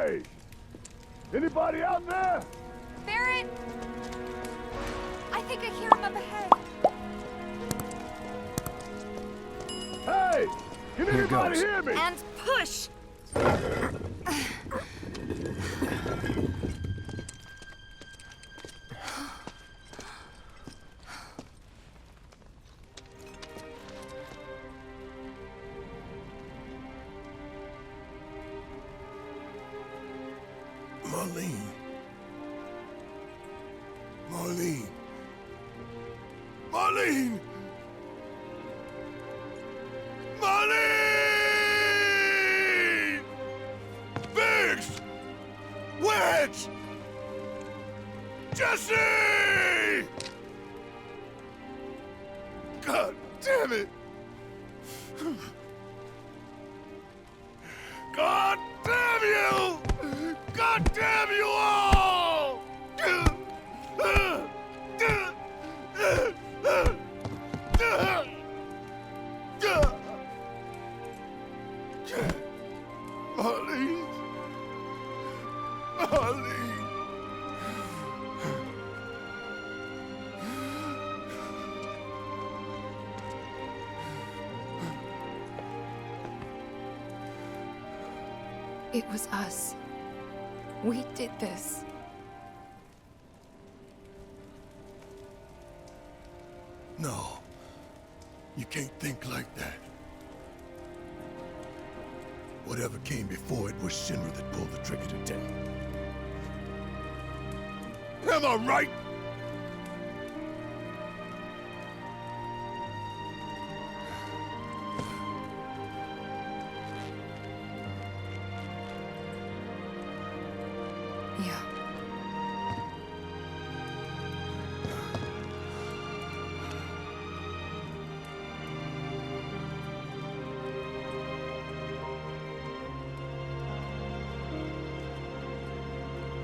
Hey! Anybody out there? Barrett! I think I hear him up ahead. Hey! Can Here anybody goes. hear me? And push! Marlene. Marlene. Marlene! Marlene! Biggs! Wedge! Jesse! God damn it! God damn you! God damn you all! Marlene. Marlene. It was us. We did this. No. You can't think like that. Whatever came before it was Shinra that pulled the trigger today. Am I right? Yeah.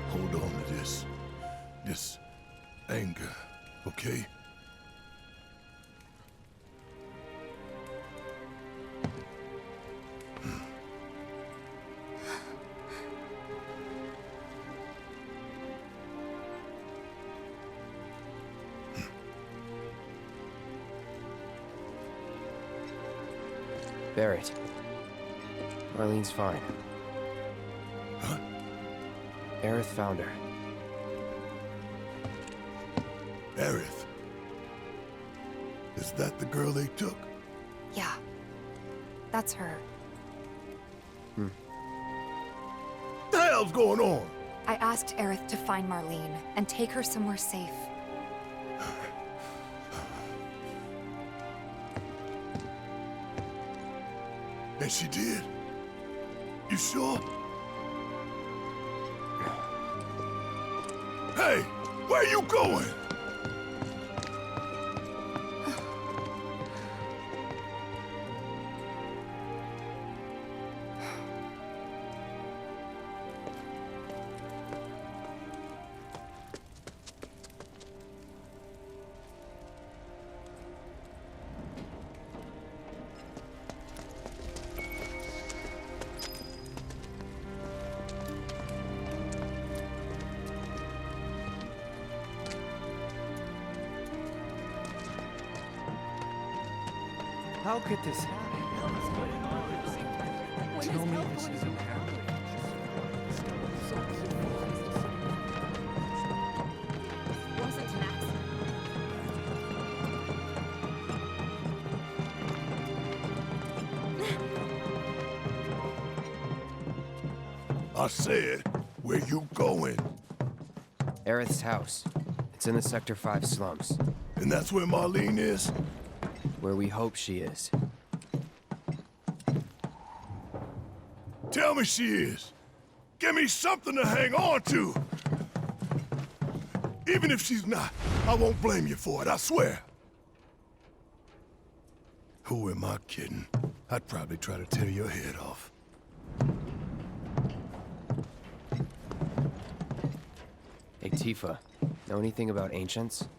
Hold on to this anger, okay? Barrett. Marlene's fine. Huh? Aerith found her. Aerith. Is that the girl they took? Yeah. That's her. The hell's going on? I asked Aerith to find Marlene and take her somewhere safe. And she did? You sure? Hey, where you going? How could this happen? Tell me this isn't happening. I said, where you going? Aerith's house. It's in the Sector 5 slums. And that's where Marlene is? Where we hope she is. Tell me she is. Give me something to hang on to. Even if she's not, I won't blame you for it, I swear. Who am I kidding? I'd probably try to tear your head off. Hey, Tifa. Know anything about ancients?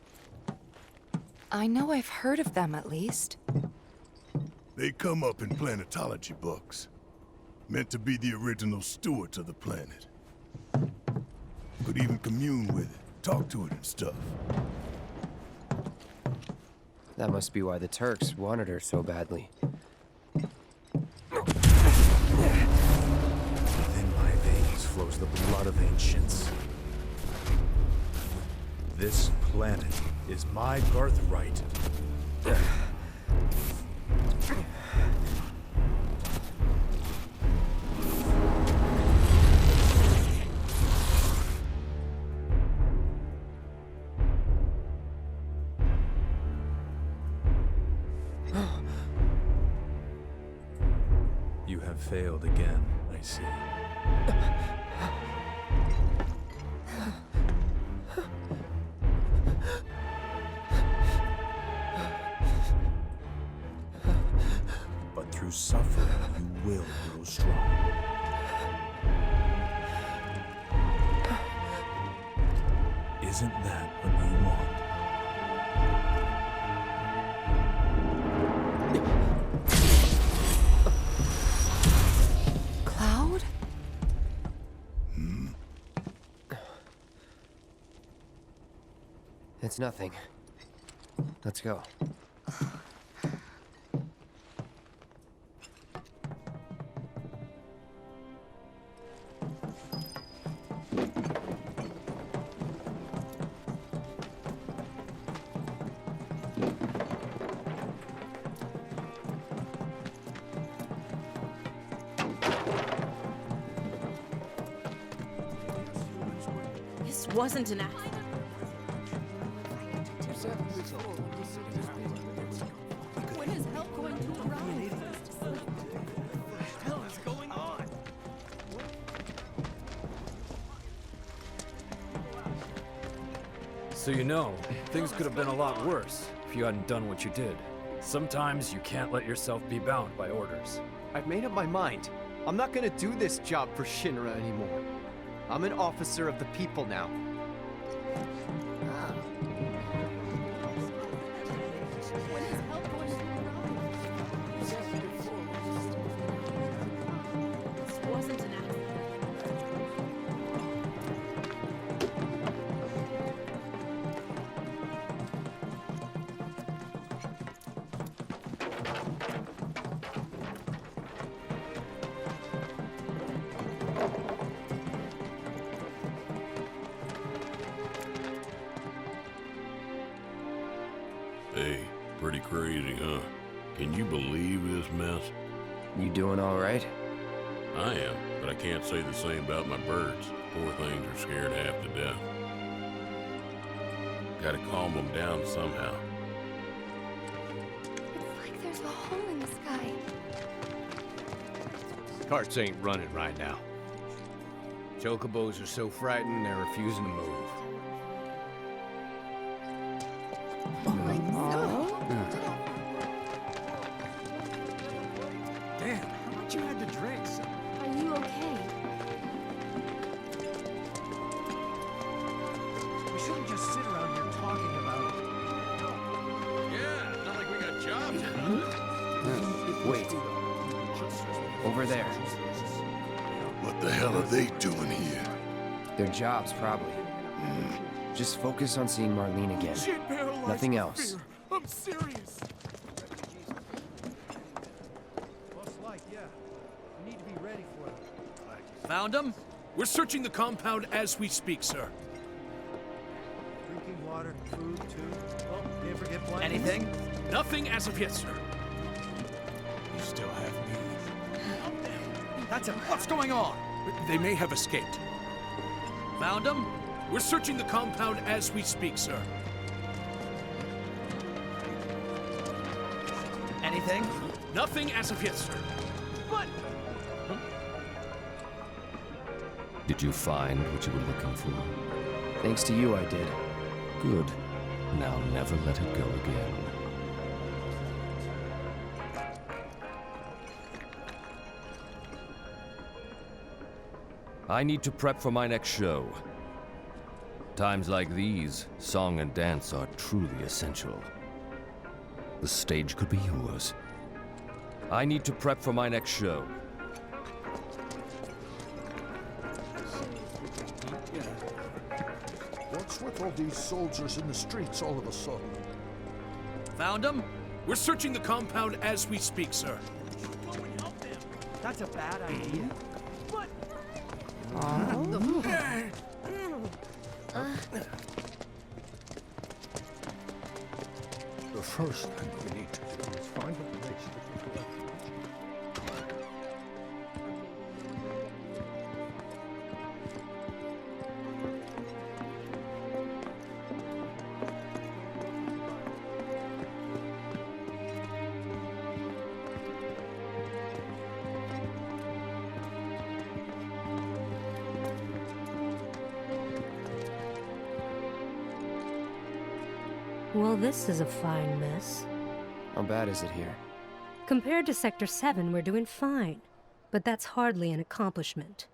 I know I've heard of them, at least. They come up in planetology books. Meant to be the original stewards of the planet. Could even commune with it, talk to it and stuff. That must be why the Turks wanted her so badly. Within my veins flows the blood of ancients. This planet is my birthright. You have failed again, I see. But through suffering, you will grow strong. Isn't that what you want? Cloud? It's nothing. Let's go. This wasn't an accident. When is help going to arrive? What the hell is going on? So you know, things could have been a lot worse if you hadn't done what you did. Sometimes you can't let yourself be bound by orders. I've made up my mind. I'm not gonna do this job for Shinra anymore. I'm an officer of the people now. When is help going to arrive? This wasn't an accident. Hey, pretty crazy, huh? Can you believe this mess? You doing all right? I am, but I can't say the same about my birds. Poor things are scared half to death. Gotta calm them down somehow. It's like there's a hole in the sky. Carts ain't running right now. Chocobos are so frightened they're refusing to move. Damn, how much you had to drink? Are you okay? We shouldn't just sit around here talking about it. Yeah, not like we got jobs. Wait. Over there. What the hell are they doing here? Their jobs, probably. Just focus on seeing Marlene again. Nothing else. I'm serious. Most like, yeah. We need to be ready for it. Found them? We're searching the compound as we speak, sir. Drinking water, food, too. Oh, can't forget blankets. Anything? Nothing as of yet, sir. You still have me. That's it. What's going on? They may have escaped. Found them? We're searching the compound as we speak, sir. Anything? Nothing as of yet, sir. But Did you find what you were looking for? Thanks to you, I did. Good. Now never let it go again. I need to prep for my next show. Times like these, song and dance are truly essential. The stage could be yours. I need to prep for my next show. What's with all these soldiers in the streets all of a sudden? Found him? We're searching the compound as we speak, sir. That's a bad idea. But The first thing we need to do is find a place to... Well, this is a fine mess. How bad is it here? Compared to Sector 7, we're doing fine. But that's hardly an accomplishment.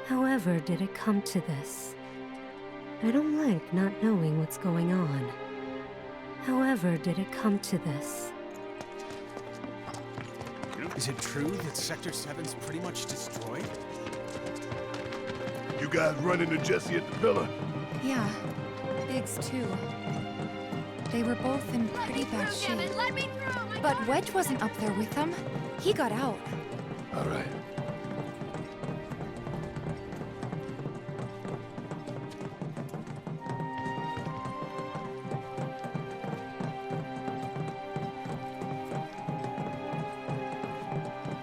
However, did it come to this? I don't like not knowing what's going on. However, did it come to this? Is it true that Sector 7's pretty much destroyed? You guys run into Jesse at the villa? Yeah. Biggs, too. They were both in pretty bad shape. Let me through! But Wedge wasn't up there with them. He got out. All right.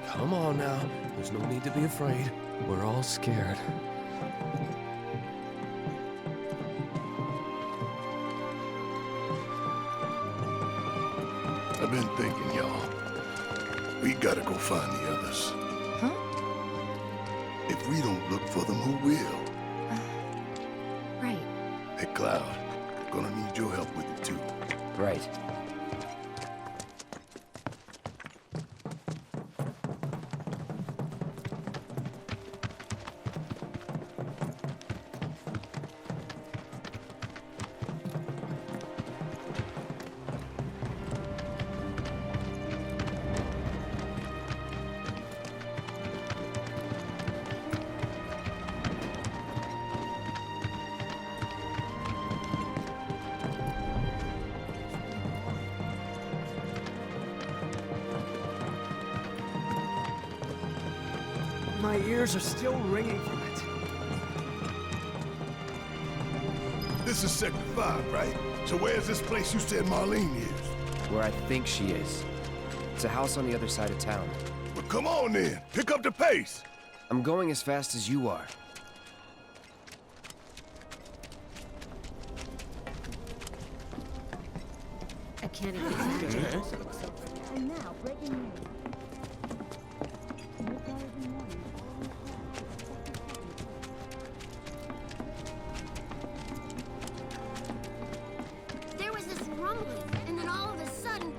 Come on now. There's no need to be afraid. We're all scared. I've been thinking, y'all. We gotta go find the others. Huh? If we don't look for them, who will? Right. Hey, Cloud. Gonna need your help with it, too. Right. my ears are still ringing from it. This is Sector 5, right? So where's this place you said Marlene is? Where I think she is. It's a house on the other side of town. Well, come on then. Pick up the pace. I'm going as fast as you are. I can't even. And now, breaking news. There was this rumbling, and then all of a sudden.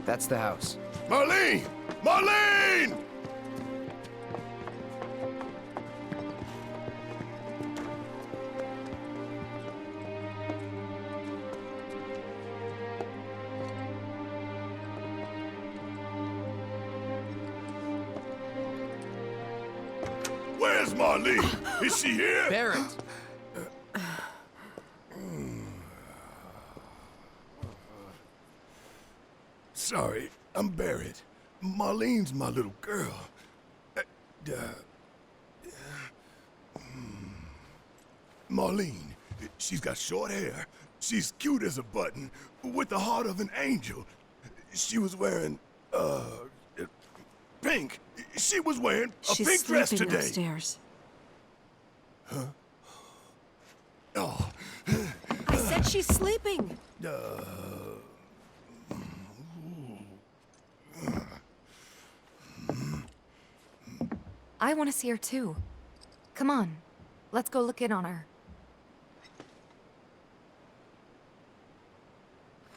That's the house. Marlene! Marlene! Where's Marlene? Is she here? Barrett! Sorry, I'm Barrett. Marlene's my little girl. Marlene, she's got short hair. She's cute as a button, with the heart of an angel. She was wearing, pink. She was wearing a She's pink dress sleeping today. upstairs. Oh, I said she's sleeping. I want to see her too. Come on, let's go look in on her.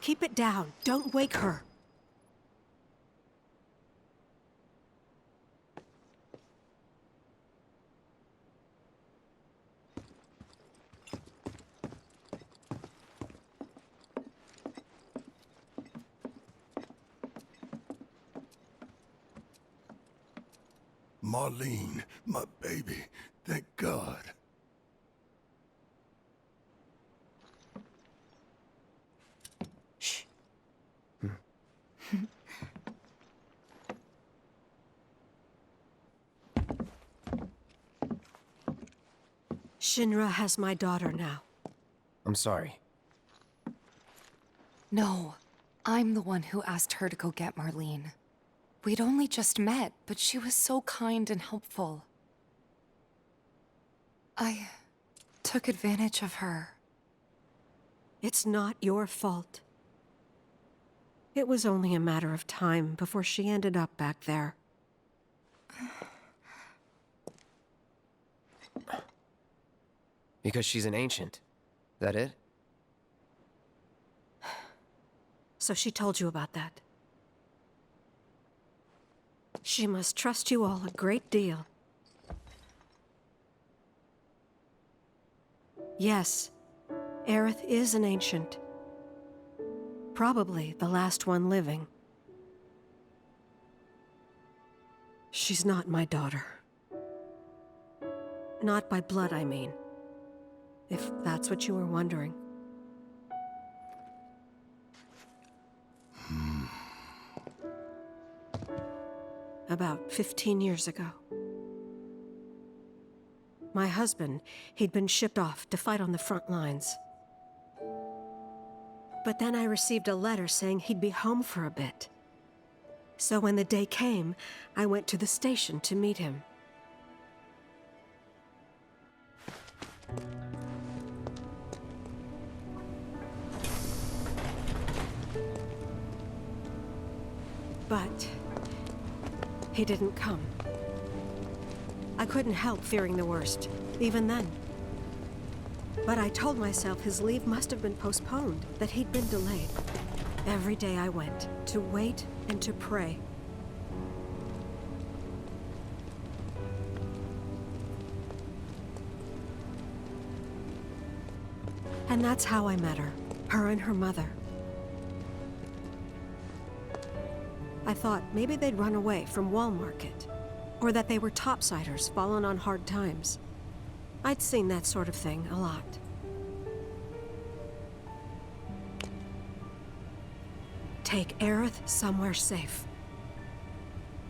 Keep it down. Don't wake her. Marlene, my baby. Thank God. Shh. Shinra has my daughter now. I'm sorry. No, I'm the one who asked her to go get Marlene. We'd only just met, but she was so kind and helpful. I took advantage of her. It's not your fault. It was only a matter of time before she ended up back there. Because she's an ancient. That it? So she told you about that. She must trust you all a great deal. Yes, Aerith is an ancient. Probably the last one living. She's not my daughter. Not by blood, I mean. If that's what you were wondering. About 15 years ago. My husband, he'd been shipped off to fight on the front lines. But then I received a letter saying he'd be home for a bit. So when the day came, I went to the station to meet him. But he didn't come. I couldn't help fearing the worst, even then. But I told myself his leave must have been postponed, that he'd been delayed. Every day I went, to wait and to pray. And that's how I met her and her mother. I thought maybe they'd run away from Wall Market, or that they were topsiders fallen on hard times. I'd seen that sort of thing a lot. Take Aerith somewhere safe.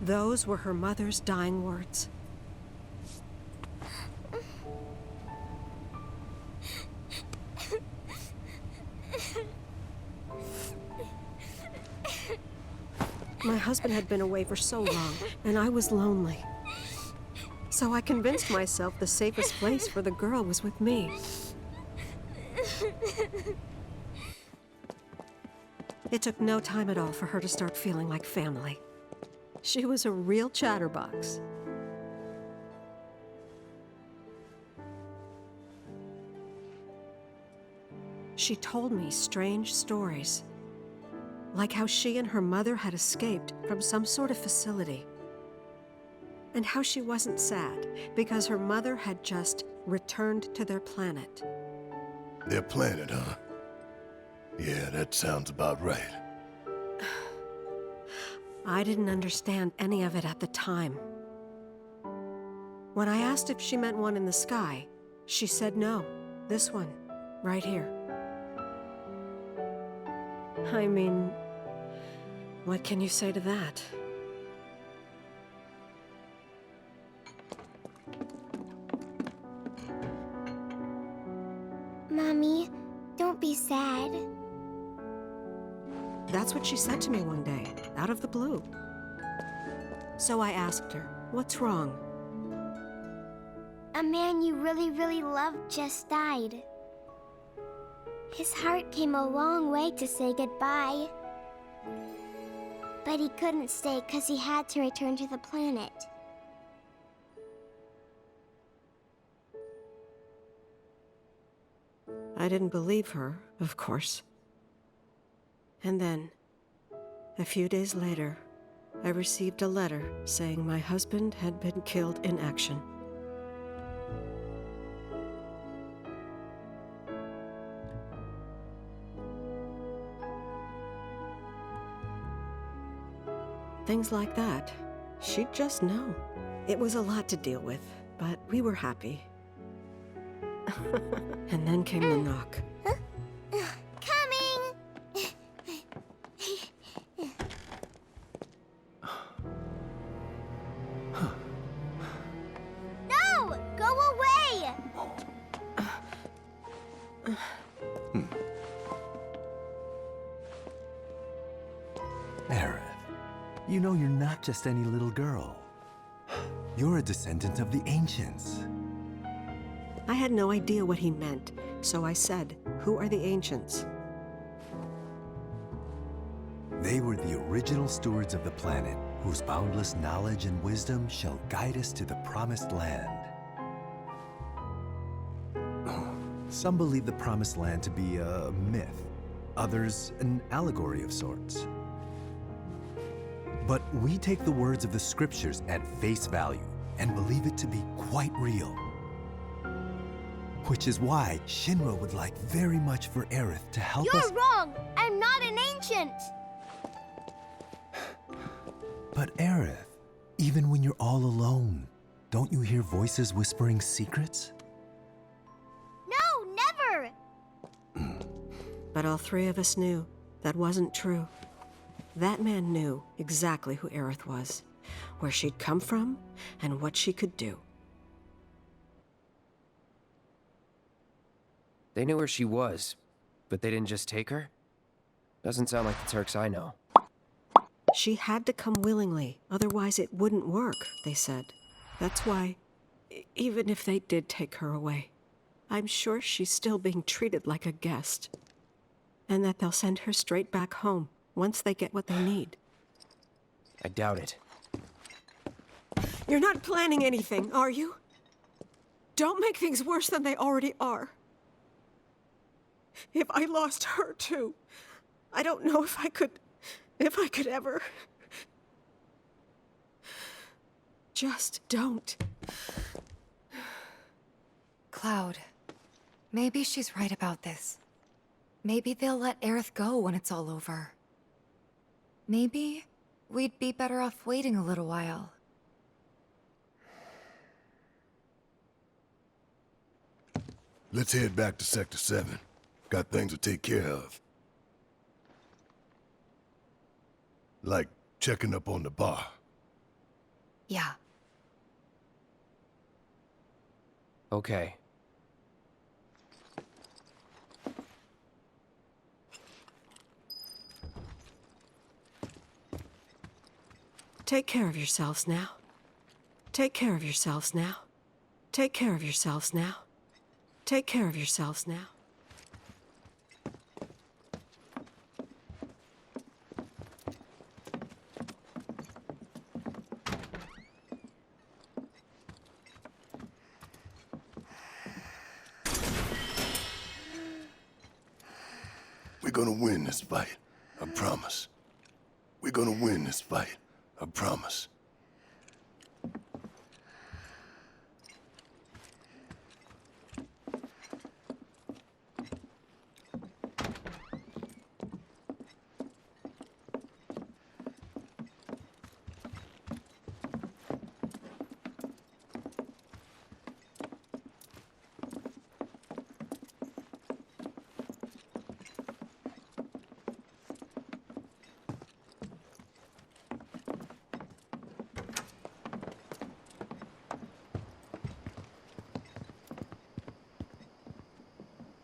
Those were her mother's dying words. My husband had been away for so long, and I was lonely. So I convinced myself the safest place for the girl was with me. It took no time at all for her to start feeling like family. She was a real chatterbox. She told me strange stories. Like how she and her mother had escaped from some sort of facility. And how she wasn't sad because her mother had just returned to their planet. Their planet, huh? Yeah, that sounds about right. I didn't understand any of it at the time. When I asked if she meant one in the sky, she said no. This one, right here. I mean, what can you say to that? Mommy, don't be sad. That's what she said to me one day, out of the blue. So I asked her, what's wrong? A man you really, really loved just died. His heart came a long way to say goodbye. But he couldn't stay because he had to return to the planet. I didn't believe her, of course. And then, a few days later, I received a letter saying my husband had been killed in action. Things like that, she'd just know. It was a lot to deal with, but we were happy. And then came the knock. Coming! No! Go away! Aerith, you know you're not just any little girl. You're a descendant of the ancients. I had no idea what he meant, so I said, "Who are the ancients?" They were the original stewards of the planet, whose boundless knowledge and wisdom shall guide us to the promised land. Some believe the promised land to be a myth, others an allegory of sorts. But we take the words of the scriptures at face value and believe it to be quite real. Which is why Shinra would like very much for Aerith to help us— You're wrong! I'm not an ancient! But Aerith, even when you're all alone, don't you hear voices whispering secrets? No, never! But all three of us knew that wasn't true. That man knew exactly who Aerith was, where she'd come from, and what she could do. They knew where she was, but they didn't just take her? Doesn't sound like the Turks I know. She had to come willingly, otherwise it wouldn't work, they said. That's why, even if they did take her away, I'm sure she's still being treated like a guest. And that they'll send her straight back home once they get what they need. I doubt it. You're not planning anything, are you? Don't make things worse than they already are. If I lost her too, I don't know if I could ever. Just don't. Cloud, maybe she's right about this. Maybe they'll let Aerith go when it's all over. Maybe we'd be better off waiting a little while. Let's head back to Sector 7. Got things to take care of. Like checking up on the bar. Yeah. Okay. Take care of yourselves now. Take care of yourselves now. Take care of yourselves now. Take care of yourselves now. We're gonna win this fight. I promise. We're gonna win this fight. I promise.